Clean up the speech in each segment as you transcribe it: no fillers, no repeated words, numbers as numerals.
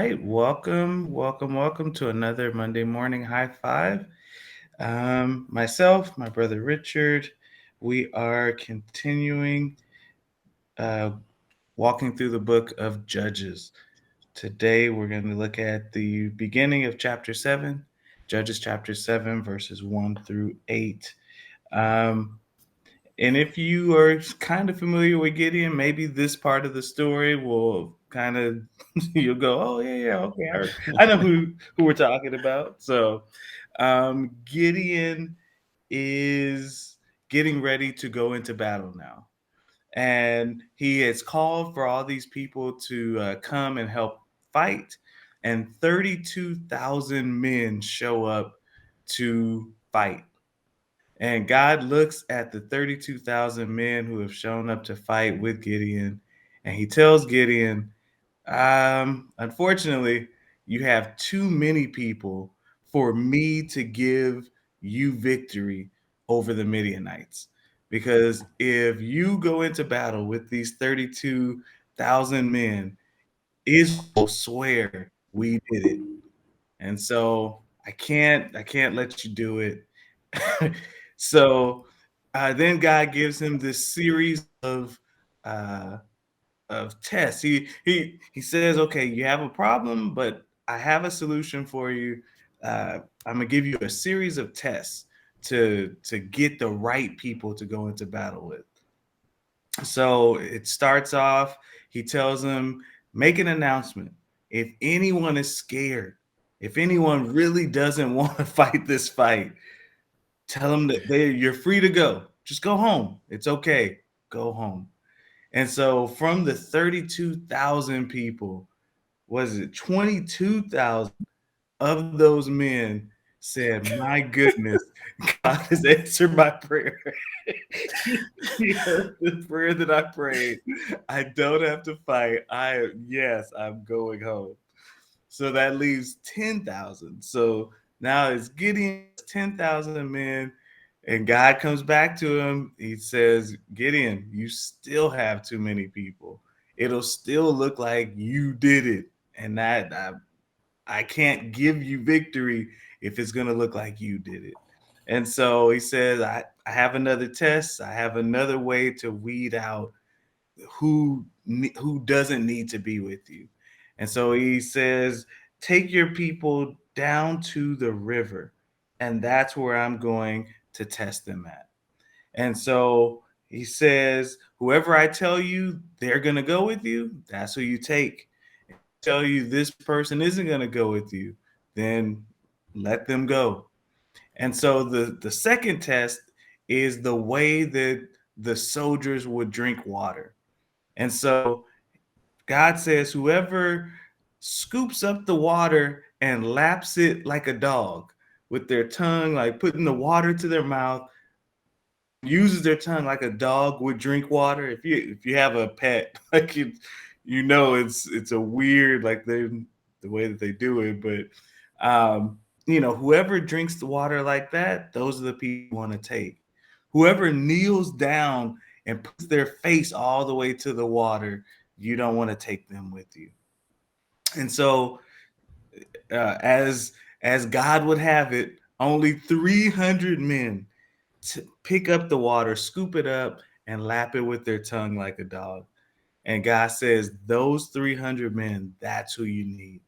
right, welcome to another Monday morning high five. Myself, my brother Richard, we are continuing uh, walking through the book of Judges. Today, we're going to look at the beginning of chapter 7, Judges chapter 7, verses 1 through 8. Um, and if you are kind of familiar with Gideon, maybe this part of the story will kind of you'll go, oh yeah, okay, I know who we're talking about. So Gideon is getting ready to go into battle now, and he has called for all these people to come and help fight, and 32,000 men show up to fight. And God looks at the 32,000 men who have shown up to fight with Gideon, and he tells Gideon, unfortunately, you have too many people for me to give you victory over the Midianites. Because if you go into battle with these 32,000 men, Israel will swear we did it. And so I can't let you do it. So then God gives him this series uh, of tests. He says, "Okay, you have a problem, but I have a solution for you. I'm gonna give you a series of tests to get the right people to go into battle with." So it starts off. He tells them, "Make an announcement. If anyone is scared, if anyone really doesn't want to fight this fight, tell them that you're free to go. Just go home. It's okay. Go home." And so from the 32,000 people, was it 22,000 of those men said, "My goodness, God has answered my prayer." He heard the prayer that I prayed. I don't have to fight. Yes, I'm going home. So that leaves 10,000. So now it's Gideon's 10,000 men, and God comes back to him. He says, "Gideon, you still have too many people. It'll still look like you did it. And I can't give you victory if it's going to look like you did it." And so he says, I have another test. I have another way to weed out who doesn't need to be with you. And so he says, take your people down to the river, and that's where I'm going to test them at. And so he says, whoever I tell you they're going to go with you, that's who you take. Tell you this person isn't going to go with you, then let them go. And so the second test is the way that the soldiers would drink water. And so God says, whoever scoops up the water and laps it like a dog with their tongue, like putting the water to their mouth, uses their tongue like a dog would drink water. If you have a pet, like it's a weird, like they the way that they do it, but whoever drinks the water like that, those are the people you want to take. Whoever kneels down and puts their face all the way to the water, you don't want to take them with you. And so, as God would have it, only 300 men pick up the water, scoop it up, and lap it with their tongue like a dog. And God says, those 300 men, that's who you need.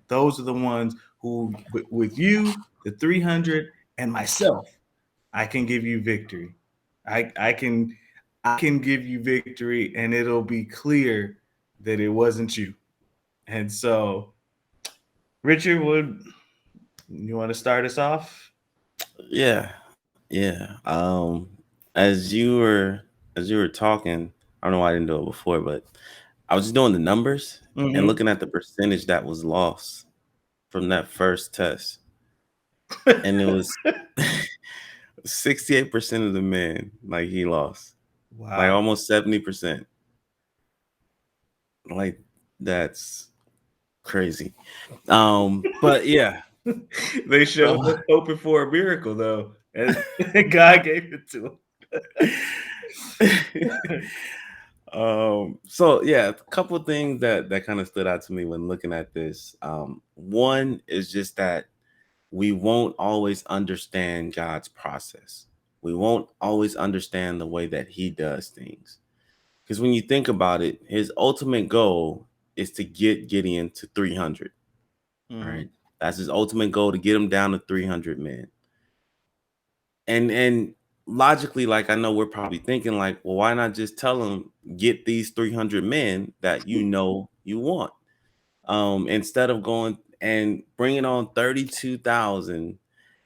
Those are the ones who, with you, the 300, and myself, I can give you victory. I can give you victory, and it'll be clear that it wasn't you. And so, Richard, would you want to start us off? Yeah, yeah. As you were talking, I don't know why I didn't do it before, but I was just doing the numbers and Mm-hmm. looking at the percentage that was lost from that first test, and it was 68% of the men like he lost, like Wow. almost 70%. Like that's crazy. But yeah. They showed So up hoping for a miracle, though, and God gave it to them. So yeah, a couple of things that kind of stood out to me when looking at this. One is just that we won't always understand God's process. We won't always understand the way that He does things. Because when you think about it, His ultimate goal is to get Gideon to 300. Mhm. Right, that's His ultimate goal, to get him down to 300 men. And logically, like, I know we're probably thinking like, well, why not just tell them, get these 300 men that you know you want, instead of going and bringing on 32,000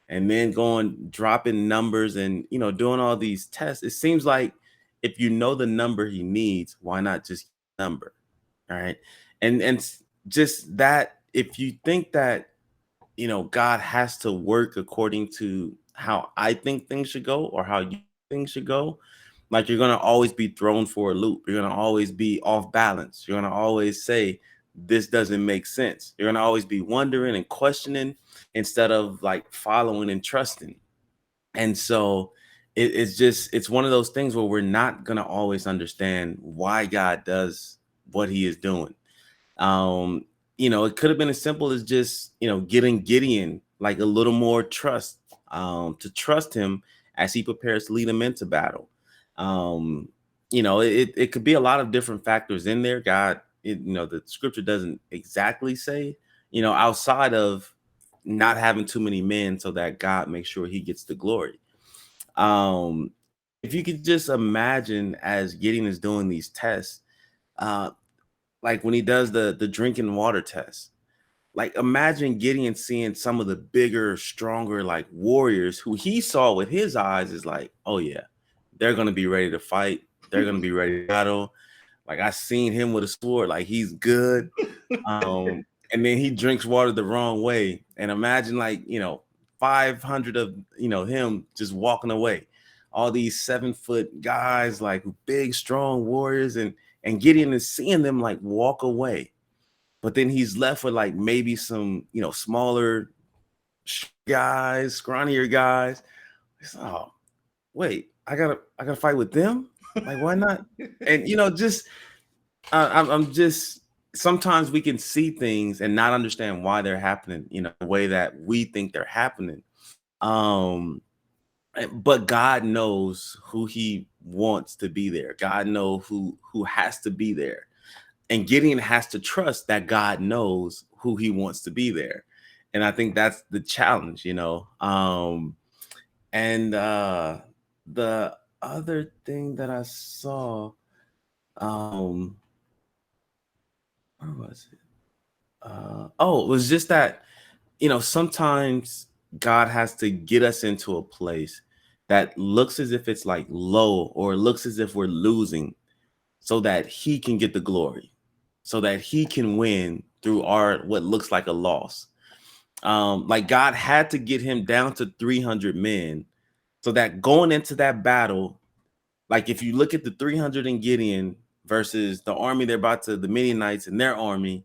and then going dropping numbers and doing all these tests. It seems like if you know the number he needs, why not just number? All right. And just that, if you think that God has to work according to how I think things should go or how you think things should go, like, you're gonna always be thrown for a loop. You're gonna always be off balance. You're gonna always say this doesn't make sense. You're gonna always be wondering and questioning instead of like following and trusting. And so it's one of those things where we're not gonna always understand why God does what He is doing. um, it could have been as simple as just, getting Gideon like a little more trust, to trust him as he prepares to lead him into battle. Um, it could be a lot of different factors in there. The scripture doesn't exactly say, outside of not having too many men so that God makes sure he gets the glory. Um, if you could just imagine as Gideon is doing these tests, uh, like when he does the drinking water test, like, imagine Gideon seeing some of the bigger, stronger, like, warriors who he saw with his eyes is like, oh yeah, they're gonna be ready to fight, they're gonna be ready to battle. Like, I seen him with a sword, like, he's good. And then he drinks water the wrong way, and imagine, like, 500 of him just walking away, all these 7-foot guys, like, big strong warriors, and Gideon is seeing them like walk away, but then he's left with like maybe some smaller guys, scrawnier guys. It's, oh wait, I gotta fight with them, like, why not? And just I'm just, sometimes we can see things and not understand why they're happening, the way that we think they're happening. Um, but God knows who He wants to be there. God knows who has to be there, and Gideon has to trust that God knows who He wants to be there. And I think that's the challenge. And the other thing that I saw, um, where was it? Oh, it was just that, sometimes God has to get us into a place that looks as if it's like low or looks as if we're losing, so that He can get the glory, so that He can win through our what looks like a loss. Like, God had to get him down to 300 men, so that going into that battle, like, if you look at the 300 in Gideon versus the army they're about to, the Midianites and their army,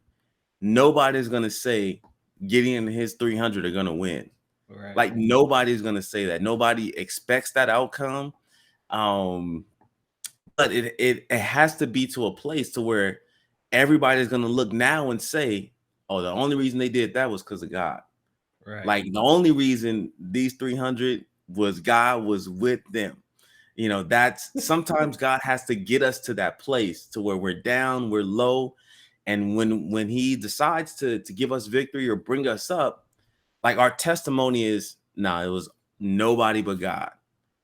nobody's gonna say Gideon and his 300 are gonna win. Right. Like, nobody's gonna say that. Nobody expects that outcome. Um, but it has to be to a place to where everybody's gonna look now and say, "Oh, the only reason they did that was because of God." Right. Like, the only reason these 300 was God was with them. That's sometimes God has to get us to that place to where we're down, we're low, and when He decides to give us victory or bring us up, like, our testimony is, nah, it was nobody but God.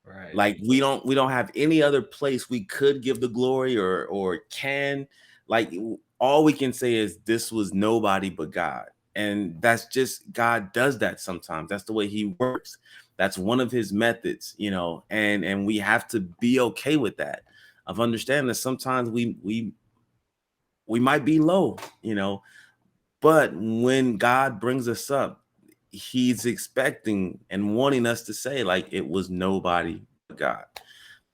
Right. Like, we don't have any other place we could give the glory or can, like, all we can say is this was nobody but God. And that's just, God does that sometimes. That's the way He works. That's one of His methods, and we have to be okay with that, of understanding that sometimes we might be low, but when God brings us up, He's expecting and wanting us to say, like, it was nobody but God.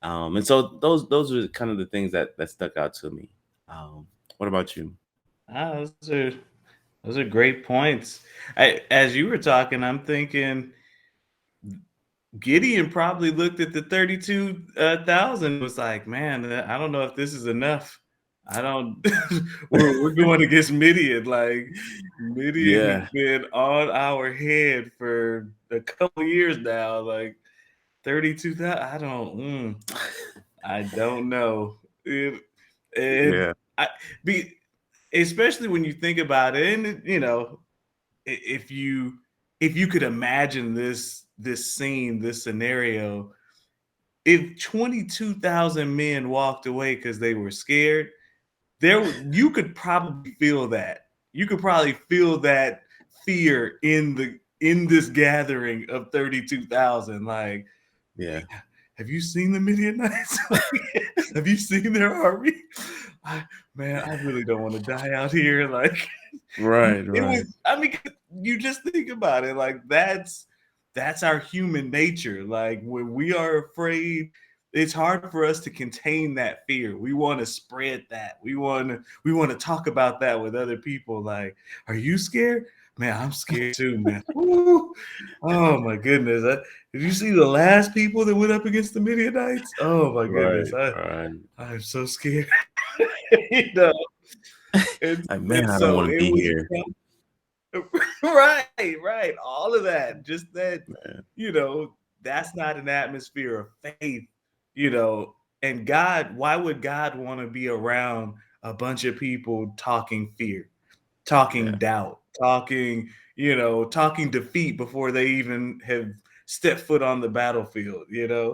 And so those are kind of the things that stuck out to me. What about you? Ah, those are great points. As you were talking, I'm thinking Gideon probably looked at the 32,000 was like, man, I don't know if this is enough. I don't we're going against Midian. Like Midian has Yeah. been on our head for a couple years now. Like 32,000. I don't know. And Yeah. I be especially when you think about it, and if you could imagine this scene, this scenario, if 22,000 men walked away because they were scared, you could probably feel that. You could probably feel that fear in this gathering of 32,000. Like, Yeah. have you seen the Midianites? Have you seen their army? Man, I really don't want to die out here. Like, Right, it right. was, I mean, you just think about it. Like, that's our human nature. Like, when we are afraid, it's hard for us to contain that fear. We want to spread that. We want to talk about that with other people. Like, are you scared? Man, I'm scared too, man. Woo! Oh my goodness. Did you see the last people that went up against the Midianites? Oh my goodness. Right, I right. I'm so scared. you know, and, Like, man, and I don't so want to it be was here. right, right. All of that. Just that, Man. you know, that's not an atmosphere of faith, you know. And God, why would God want to be around a bunch of people talking fear, talking Yeah, doubt, talking defeat before they even have stepped foot on the battlefield? yeah,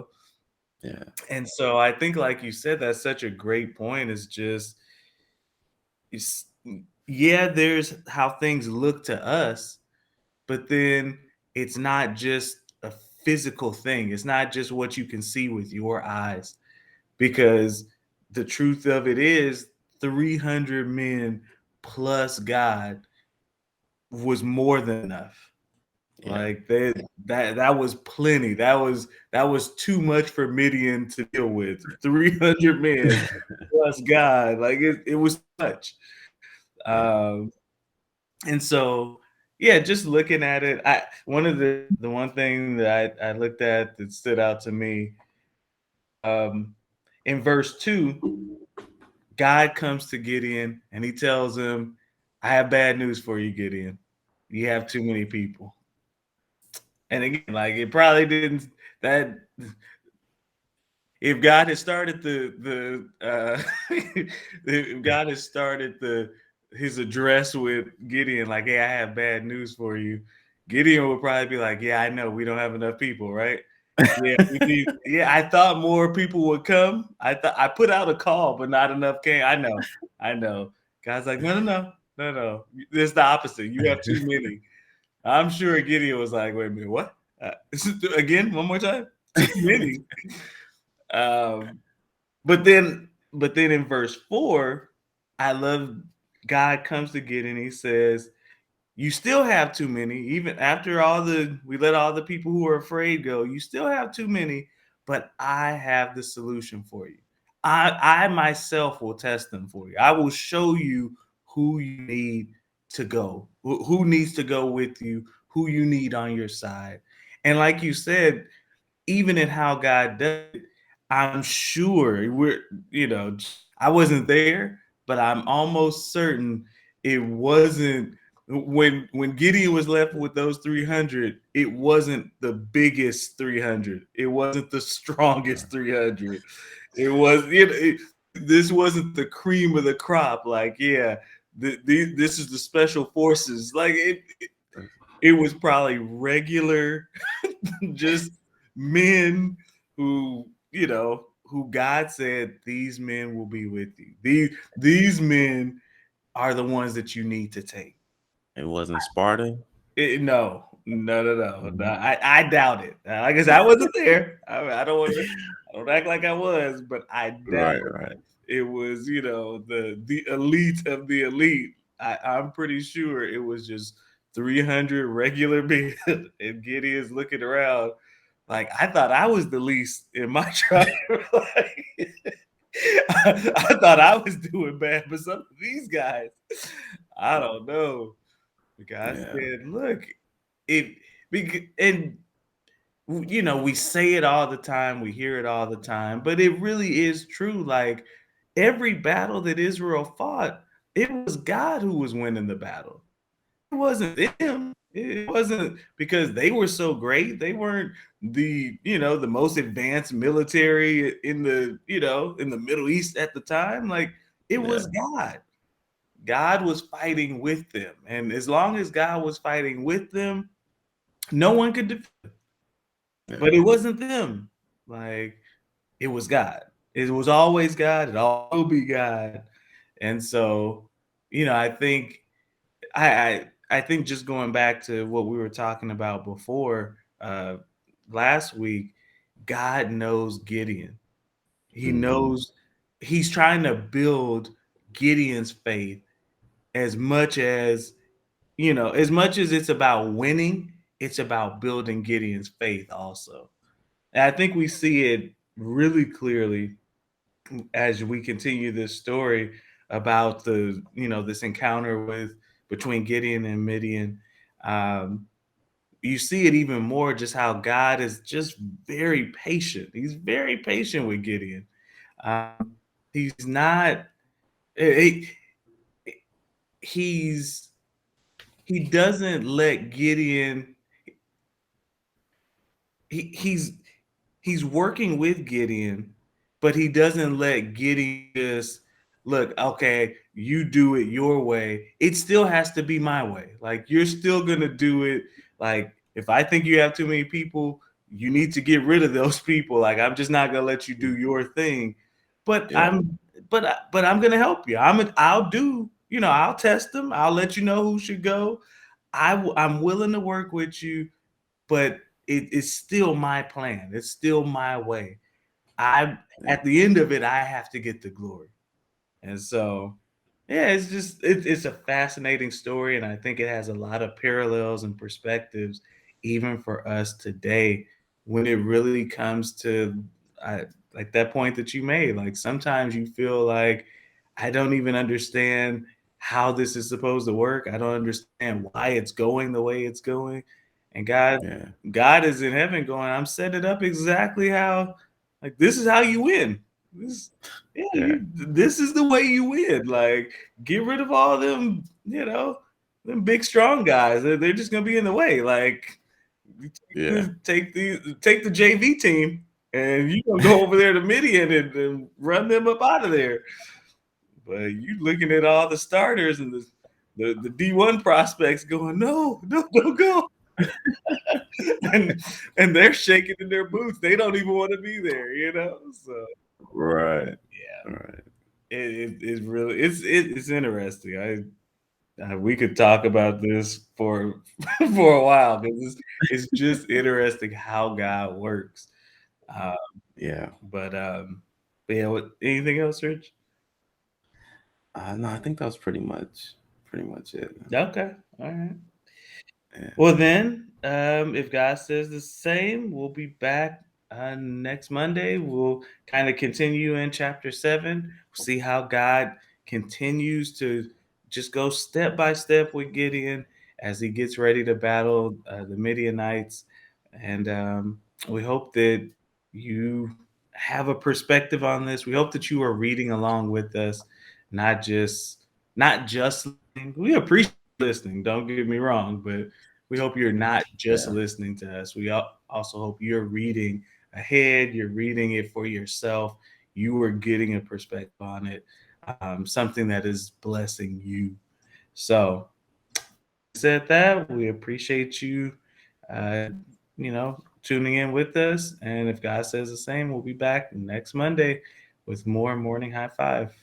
And so I think, like you said, that's such a great point. Is just, it's, yeah, there's how things look to us, but then it's not just a physical thing. It's not just what you can see with your eyes, because the truth of it is 300 men plus God was more than enough. yeah. Like that was plenty. That was too much for Midian to deal with. 300 men plus God. Like it was much. Yeah, Um and so yeah, just looking at it, I one of the one thing that I looked at that stood out to me, um in verse 2, God comes to Gideon and he tells him, I have bad news for you, Gideon. You have too many people. And again, like it probably didn't that if God had started if God had started the his address with Gideon, like, hey, I have bad news for you, Gideon would probably be like, yeah, I know we don't have enough people, right? Yeah, I thought more people would come. I thought I put out a call, but not enough came. I know. God's like, no, no, no, no, no. It's the opposite. You have too many. I'm sure Gideon was like, wait a minute, what? Again, one more time. Too many. Um, but then in verse 4, I love God comes to Gideon. He says, you still have too many, even after we let all the people who are afraid go. You still have too many, but I have the solution for you. I myself will test them for you. I will show you who you need to go, who needs to go with you, who you need on your side. And like you said, even in how God does it, I'm sure I wasn't there, but I'm almost certain it wasn't when Gideon was left with those 300, it wasn't the biggest 300. It wasn't the strongest 300. It was, this wasn't the cream of the crop. Like, yeah, this is the special forces. Like it was probably regular, just men who God said, these men will be with you. These men are the ones that you need to take. it wasn't Sparta. No, no, no, no, no. Mhm. I doubt it. Like I said, I wasn't there. I don't want to. I don't act like I was, but I doubt Right, right. it was. The elite of the elite. I'm pretty sure it was just 300 regular men, and Gideon's looking around like I thought I was the least in my tribe. Like, I thought I was doing bad, but some of these guys, I don't know. God Yeah, said, "Look, it and we say it all the time, we hear it all the time, but it really is true. Like every battle that Israel fought, it was God who was winning the battle. It wasn't them. It wasn't because they were so great. They weren't the most advanced military in the Middle East at the time. Like it was Yeah. God. God was fighting with them. And as long as God was fighting with them, no one could defeat them. Yeah. But it wasn't them. Like it was God. It was always God. It will be God. And so, I think I think just going back to what we were talking about before last week, God knows Gideon. He Mhm. knows he's trying to build Gideon's faith as much as it's about winning, it's about building Gideon's faith also. And I think we see it really clearly as we continue this story about this encounter with between Gideon and Midian. Um, you see it even more just how God is just very patient. He's very patient with Gideon. He's not. He, he's he doesn't let Gideon. He's working with Gideon, but he doesn't let Gideon just look, okay, you do it your way. It still has to be my way. Like you're still gonna do it. Like if I think you have too many people, you need to get rid of those people. Like I'm just not gonna let you do your thing. But Yeah. I'm gonna help you. I'll test them. I'll let you know who should go. I'm willing to work with you, but it's still my plan. It's still my way. I Yeah. At the end of it, I have to get the glory. And so, yeah, it's a fascinating story, and I think it has a lot of parallels and perspectives, even for us today, when it really comes to like that point that you made. Like sometimes you feel like I don't even understand how this is supposed to work. I don't understand why it's going the way it's going. And Yeah. God is in heaven going, I'm setting it up exactly how, like, this is how you win. This yeah, Yeah. this is the way you win. Like, get rid of all them big strong guys. They're just gonna be in the way. Like, you Yeah. take the JV team, and you gonna go over there to Midian and run them up out of there. But you looking at all the starters and the D1 prospects going, no, no, don't go. and and they're shaking in their boots. They don't even want to be there. So Right. yeah, Right. it's really it's interesting. We could talk about this for for a while because it's just interesting how God works. Uh, Yeah. but yeah, anything else, Rich? No, I think that was pretty much it. Okay, all right. Yeah. Well, then, if God says the same, we'll be back next Monday. We'll kind of continue in chapter 7, see how God continues to just go step by step with Gideon as he gets ready to battle the Midianites. And we hope that you have a perspective on this. We hope that you are reading along with us, not just listening. We appreciate listening, don't get me wrong, but we hope you're not just Yeah. listening to us. We also hope you're reading ahead, you're reading it for yourself, you are getting a perspective on it, something that is blessing you. So, said that, we appreciate you, tuning in with us. And if God says the same, we'll be back next Monday with more Morning High Five.